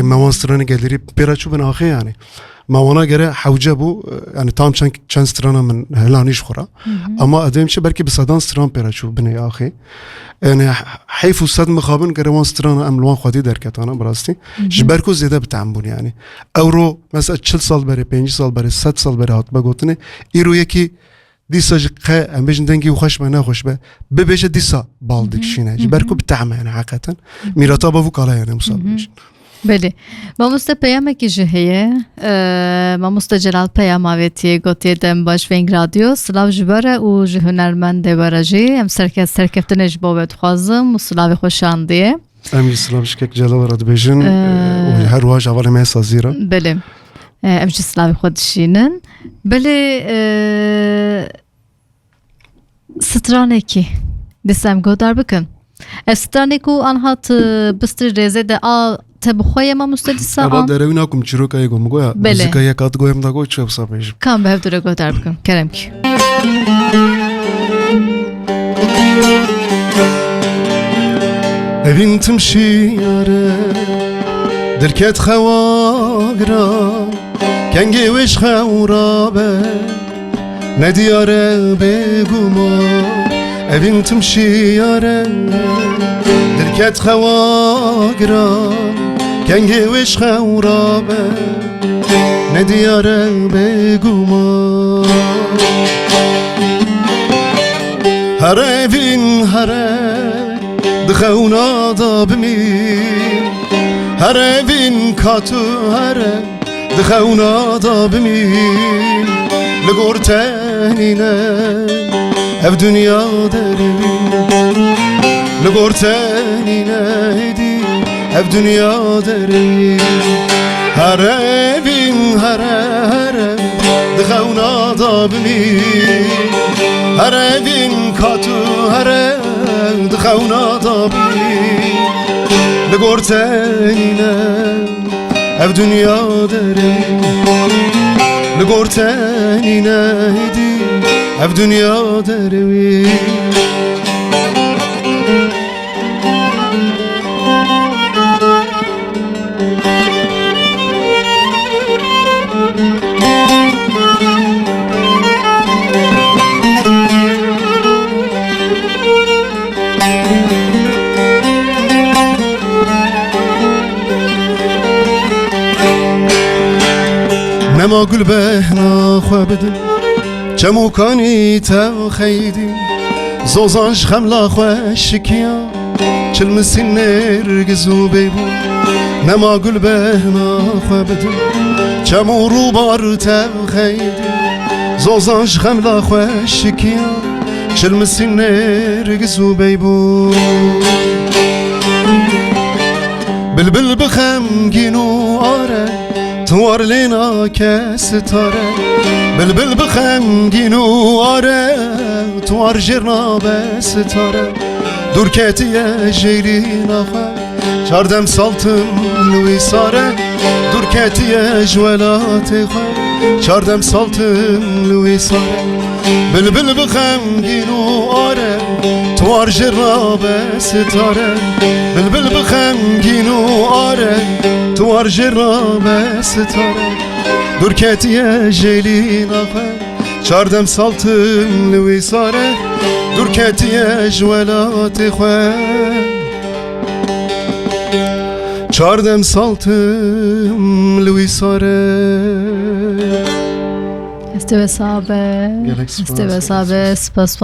موانستران گلری پیراشو بنه آخه یعنی موانا گره حوجه بو یعنی تام چند سترانا من هلانیش خورا اما ادم چه برکی بسادان ستران پیراشو بنه آخه یعنی حیف و صد مخابن گره وان سترانا ام لوان خودی درکتانا براستی جبرکو زیاده بتعمبون یعنی اورو مثلا 40 سال بره 5 سال بره 100 سال بره هات بگوتنه ایرو یکی دیسا جقه ام بیشن دنگی و خوش به نخوش به ببیشه دیسا بالدک شینه جبرکو بتعمه یعنی حقیقتا میراتا با وکالا یعنی مصابش بله ماموسته پیامه کی جهیه ماموسته جلال پیام آویتی گوتی دم باش وینگ رادیو سلاو جبره و جهنرمند برجی ام سرکفتنش بابت خوازم و سلاوی خوشاندیه امی سلام شکک جلال راد بیشن و هر واج اول ما سازیره بله امشی سلاوی خودشینن بله سترانه کی دسم گودار بکن سترانه کو آنهات بستر رزه ده تبخوی ما مستدیسا آن دروی نکم چرا که یکم گویا موسیقی یکات گویم دا گوی چه بسا بیشم کام به هفته گودار بکن کرم کی evin tımşiyare درکت خواگرا کنگی وش خورابه ندیاره بگوما evin tımşiyare درکت خواگرا کنگی وش خورابه ندیاره بگوما هر evin هر دخونا دا بمیر هر evin katı هر دخونا دا بمیر لگور تنینه ev dünya derin لگور تنینه دی ev dünya derin هر evin هر دخونا دا بمیر هر evin katı هر دخونا دابی لگور تنینه ev dünya derin لگور تنینه دی ev dünya derin نما گل بهنا خوابدن چمو کانی تو خیدی زوزانش خملا خوشکیا چل مسین نرگزو بیبو نما گل بهنا خوابدن چمو رو بار تو خیدی زوزانش خملا خوشکیا چل مسین نرگزو بیبو بلبل بخم گینو آره توار لینا کستاره بلبل بخمگینو آره توار جرنا بستاره دورکتیه جیرین آخه چاردم سالتم لوی ساره دورکتیه جولاتی خو چاردم سالتم لوی ساره بلبل بخمگینو آره توار جرنا بستاره بلبل بخمگینو آره توار جرنا بستاره دورکتیه جیلین آخه چاردم سالتم لوی ساره دورکتیه جولاتی خواه چاردم سالتم لوی ساره استوى صعبة سپاس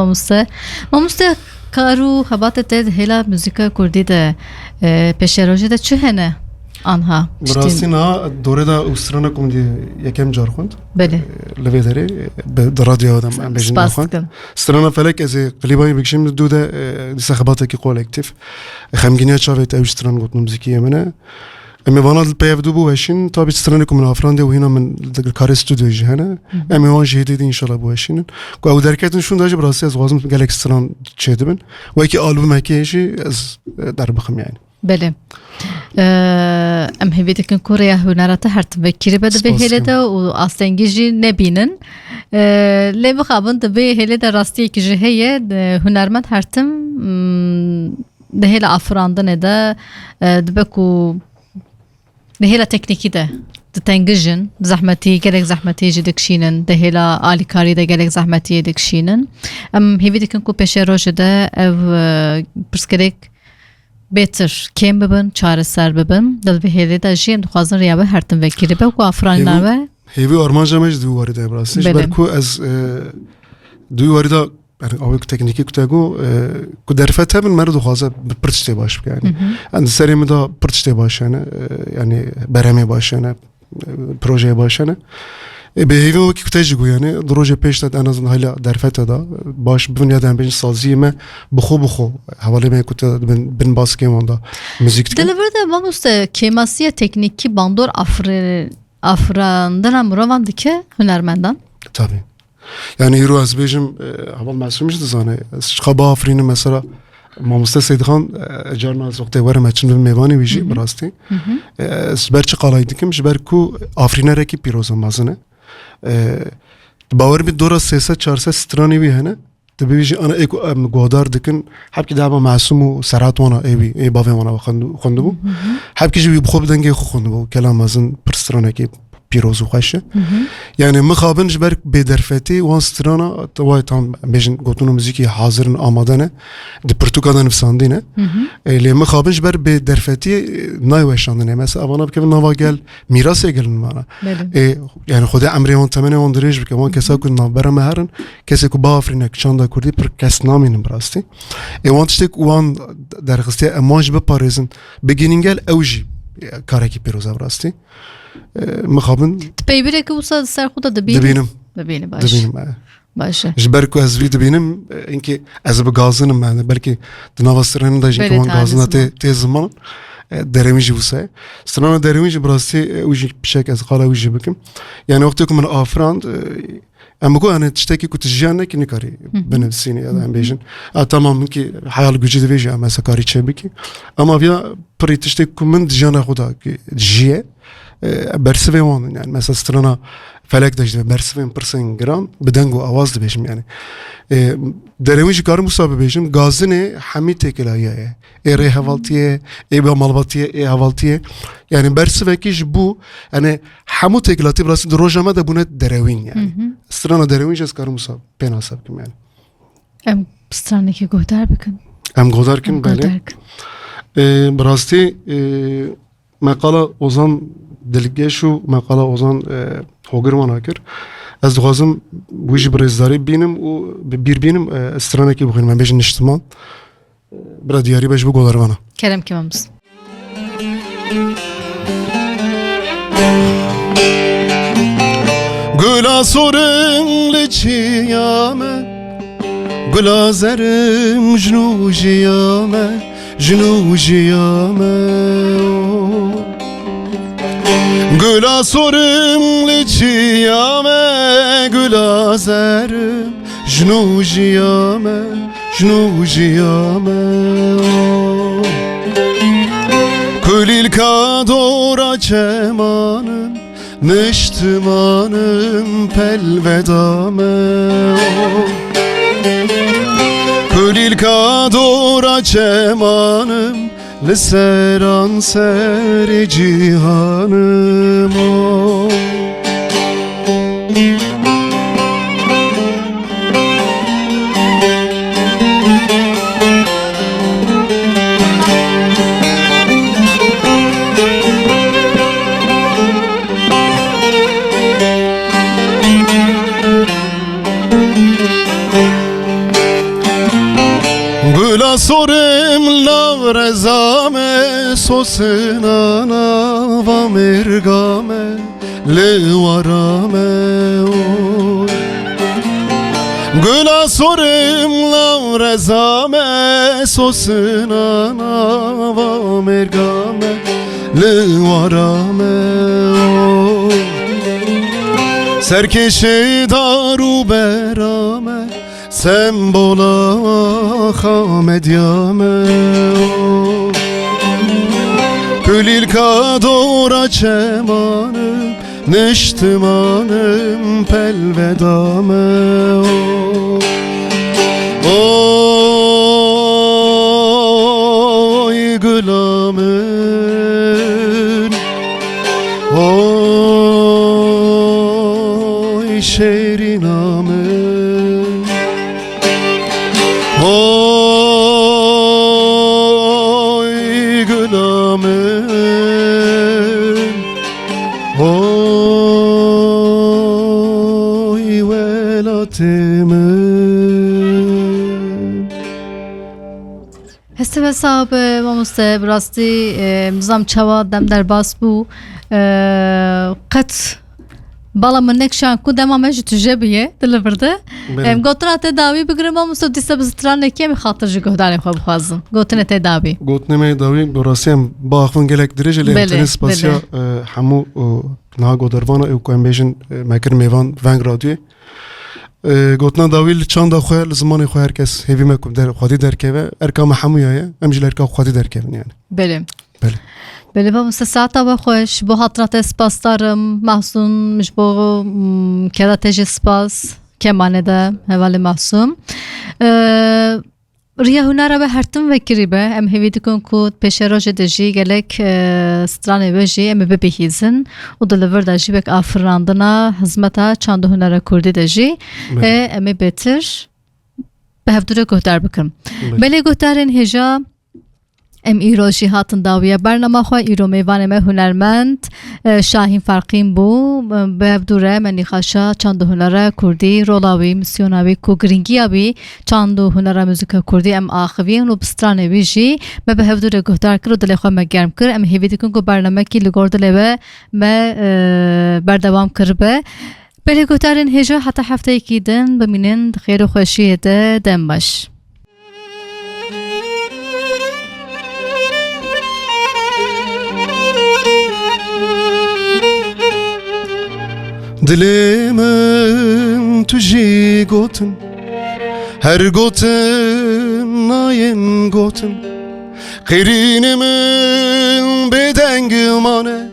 ماموسته کارو خبات تد هلا موسیقا کردی ده پیشروجی ده چه هنه آنها براستی نه دوره دا استرانا کم دی یکم جار خوند بله لوی داره به رادیو آدم ام بیشتر خوند استرانا فلک از قلیبایی بکشیم دو ده خباته کی کولکتیف خمگینی چاویت او استران گفت موسیقی منه Emi vana dil peyevdu bu eşin tabi strane kumun afrande u hina min kare stüdyo jî hene. Emi wan jî hêdî inşallah bu eşinin. Ku ew derketin şun da jî birastî ez dixwazim gelek stran çê dibin. Wekî albûmekê jî ez derbixim yani. بله ام هیویده کن کوریا هنرات هرت وکری بده به هله ده و آستنگیجی نبینن لی بخابن ده به هله ده راستی کی جهیه هنرمند هرتم ده هله افراندن ده ده بکو ده هله تکنیکی ده ده تنگجن زحمتی گلک زحمتی جدکشینن ده هله عالی کاری ده گلک زحمتی جدکشینن ام هیویده کن کو پیش روش ده ev پرسکرک بهتر کم ببن چارەسەر ببن دل به هێلێ دا ژیم دخوازن ریاوە هەرتن وەکیری بە و ئافرانناوە هێوی ئارمانجا مەش دوواری ده براستی بەر کو ez دوواری da ئەوەی تەکنیکی کوتەگو ku derfet hebin mer dixwaze pir tiştê baş bike yani. Yani serê min da pir tiştê baş hene yani beremê baş hene projeyê baş hene. Bêhêvî wekî ku te jî goyanê di rojê pêş te en azin hala derfete da baş bibin ya dem bêjin saziyê me bixwe bixwe hevalê me ku te dibin bin baskê wan da müzik dikin. Dilê de mamoste kêmasiya teknîkî bandor afrandina mirovan dike hunermendan. Tabii. Yani îro ez bêjim heval mesûm jî dizane ez çiqa biafirînim mesela mamoste Sêdixan carna ez wextê werim eçim bin mêvanê wî jî bi rastî ez ji ber çi qalayî dikim ji ber ku afrînerekî pîroza mezin e bawer bî dora 300-400 stranî wî hene dibê jî ana ê ku em guhdar dikin hepkî dema mesûm û serat wana ê bavê wana xwendibû hepkî jî wî bixwe bi dengê xwe xwendibû kelam mezin pir stranekî pîroz û xweş e yani mixabin ji ber bêderfetî wan strana wayê tam bêjin gotûna muzîkî hazirin amade ne di pirtûka de nivîsandî ne lê mixabin ji ber bêderfetî nayê weşandinê mesela evana bikevin nava gel mîrasê gelin mana yani xwedê emrê wan temenê wan dirêj bike wan kesa ku navbera me herin kesê ku biafirîne çanda Kurdî pir kes namînin bi rastî wan tiştê ku wan derxistiye em wan jî biparêzin bigînin gel ew jî karekî pîroz e bi rastî mixabin Peybireke wisa ser xwe da dibînim dibînî baş dibînim baş e ji ber ku ez vî dibînim inkî ez bi gazinim yani belkî di nava stranên da jî Belê wan gazina tê tê ziman deremî jî wisa ye strana deremî jî bi rastî ew jî pişek ez qala wî jî bikim yani wextê ku min afirand em bigo yani tiştekî ku tu jiyan nekî nikarî binivîsînî ya da em bêjin tamam minkî heyal gücî divê jî em ez karî çê bikî ama vîya pirî tiştek ku min di jiyana xwe da jiye bersivê wan yani mesela strana felek de işte bersivên pirsên giran bi deng û awaz dibêjim yani derewî jî karim wisa bibêjim gazinê hemî têkilaya ye ê rêhevaltiye ê malbatiye ê hevaltiye yani bersivekî ji bu yani hemû têkilatî bi rastî di roja me de bûne derewîn yani strana derewîn jî ez karim wisa pê nas bikim yani em stranekî guhdar bikin em godar kin belê bi rastî meqala Ozan Dilgeş û meqala Ozan Hogir wana kir ez dixwazim wî jî bi rêzdarî bînim û bîr bînim stranekî bixwînim em bêjin niştiman bira diyarî be ji bo golarvana kerem kememiz Gula sorun li çiyame Gula zerim jnu jiyame Jnu jiyame Gula sorim li çiyame Gula zerim jnu jiyame Jnu jiyame Kulil kadora çemanım Miştimanım pelvedame Kulil kadora çemanım Liseran seri cihanım Gula sorim lav rezame Sosina nava mirgame Levarame Gula sorim lav rezame Sosina nava mirgame لوارامه سرکشه دارو برامه سمبولا خامدیامه Gülül kadora çemanım Neştimanım pelvedame Oy gülamın Oy şerinamın Oy gülamın Oy velatimin هسته حساب ما مسته براستی مزام چوا دم در باس بو قط بالا من نکشان کو دما مج تجربیه دلورده گوتنا تداوی بگیرم ما مسته دیسه بزتران کی می خاطر جو گهدارم خوب خوازم گوتنا تداوی گوتنمه داوی براسیم با اخوان گلک درجه لیمتنس باسیا همو نه گودروانا او کوم بیشن مکر میوان ونگ رادیو گوتنا داویل چند خواه زمان خواه herkes hevi mekum der خودی در که و ارکام همویه امجل ارکام خودی در که yani بله بله بله با مستساعت و خوش با حضرت سپاس دارم محسون مش با کراتج سپاس کمانه ده حواله محسوم ریا هنر به هرتم وکری به ام هویدی کن کود پیش راج دجی گلک سترانه وجی ام ببیهیزن و دلور دجی بک آفراندنا حزمتا چند هنر کردی دجی ام بهتر به هفدور گهدار بکن بله گهدارن هجا ام ایروشی هاتن داویه برنامه خواه ایرو میوان ما هنرمند شاهین فرقین بو به دوره منی خاشا چند هنر کردی رولاوی میسیوناوی کو گرینگیابی چند هنر موزیک کردی ام آخوی و بسترانه ویجی ما به دوره گفتار کرد دل خواه مگرم کرد ام هیویدی کن کو برنامه کی لگورد لبه ما بردوام کرده بله گفتارن هجا حتی هفته یکی دن بمینن خیر و خوشی ده دم باش Dilimin tüji gotun Her gotun ayın gotun Qirinimin bedengimane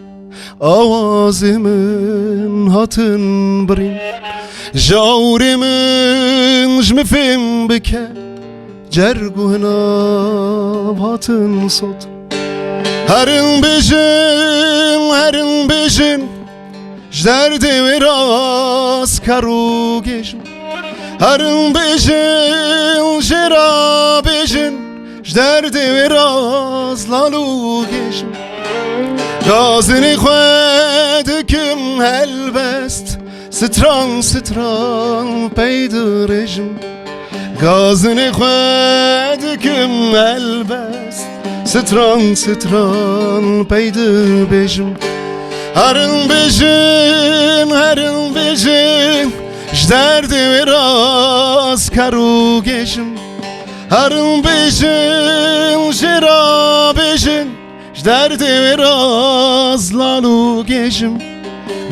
Avazımın hatın birin Jawrimin jmifim bike Cerguhna hatın sot Herin bijin جدرد وراس کرو گشم هرم بجن جرا بجن جدرد وراس لالو گشم گازنی خود کم هلبست ستران پیدرجم گازنی خود کم هلبست ستران پیدر بجم هرن بجن جدرد وراس کرو گشم هرن بجن جرا بجن جدرد وراس لالو گشم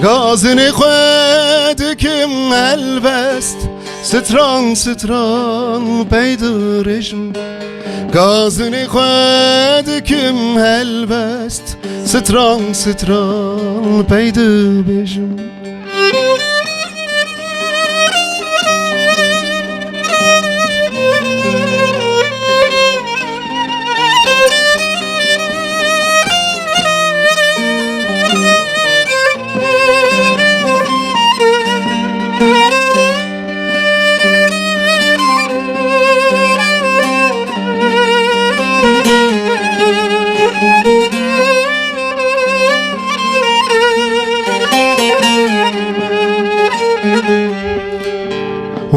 گازنی خود کم البست ستران پیدرشم گازنی خود کم البست ستران پیدا بشم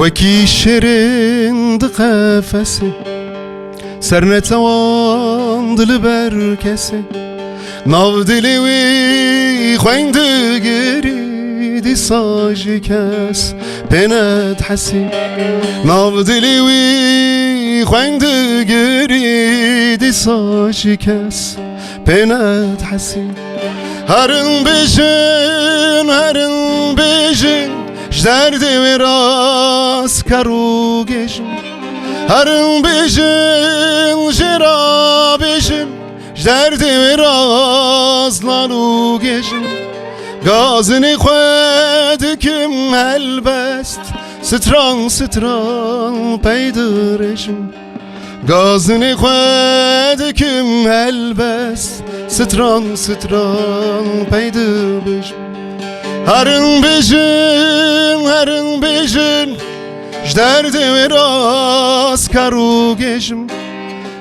وکی شیرین د قفسه سر نتوان دل بر کسه ناو دلی وی خوین دگری دی ساجی کس پند حسی ناو دلی وی خوین دگری دی ساجی کس بينات حسين هرن بيجن جدردي وراس كارو جيشن هرن بيجن جرا بيجن جدردي وراس لالو جيشن غازني خودكم هلبست ستران بيدرشن غازني خودكم هلبست ستران بيدرشن هرن بيجن جدردي وراس كارو جيشم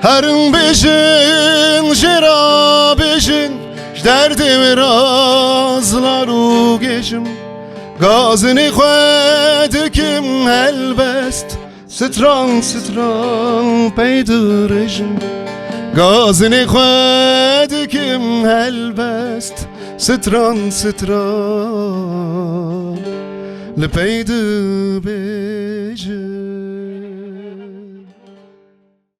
هرن بيجن جرا بيجن جدردي وراس لالو جيشم غازني خودكم هلبست ستران بيدرشن غازني خودكم هلبست ستران لبيد بيجن